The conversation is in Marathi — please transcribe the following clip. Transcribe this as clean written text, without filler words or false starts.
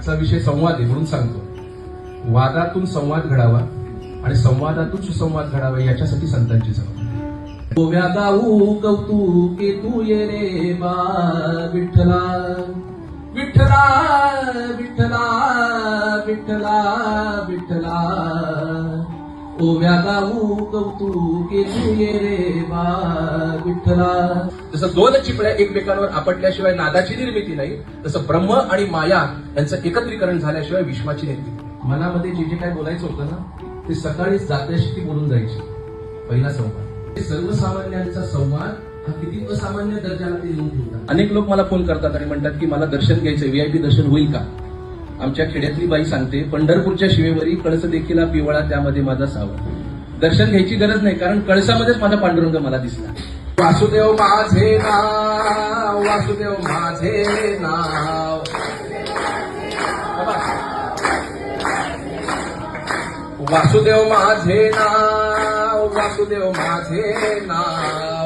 आजचा विषय संवाद आहे म्हणून सांगतो. वादातून संवाद घडावा आणि संवादातून सुसंवाद घडावा याच्यासाठी संतांची चळवळ. गोव्या गाऊ कौतुके तू ये रे बा विठ्ठला विठ्ठला विठ्ठला विठ्ठला विठ्ठला. ओव्या गाऊ कौतुके तू ये रे बा विठ्ठला. जसं दोन चिपळ्या एकमेकांवर आपटल्याशिवाय नादाची निर्मिती नाही, तसं ब्रह्म आणि माया यांचं एकत्रीकरण झाल्याशिवाय विश्वाची निर्मिती. मनामध्ये जे जे काय बोलायचं होतं ना ते सकाळीच जात्याशी ती बोलून जायची. पहिला संवाद. सर्वसामान्यांचा संवाद हा किती असामान्य दर्जाला ते येऊन ठेवतात. अनेक लोक मला फोन करतात आणि म्हणतात की मला दर्शन घ्यायचं, व्हीआयपी दर्शन होईल का? आमच्या खेड्यातली बाई सांगते, पंढरपूरच्या शिवेवरी कळस देखील पिवळा त्यामध्ये माझा सावळा. दर्शन घ्यायची गरज नाही, कारण कळसामध्येच माझा पांडुरंग मला दिसला. वासुदेव माझे नाव, वासुदेव माझे नाव, वासुदेव माझे नाव, वासुदेव माझे नाव.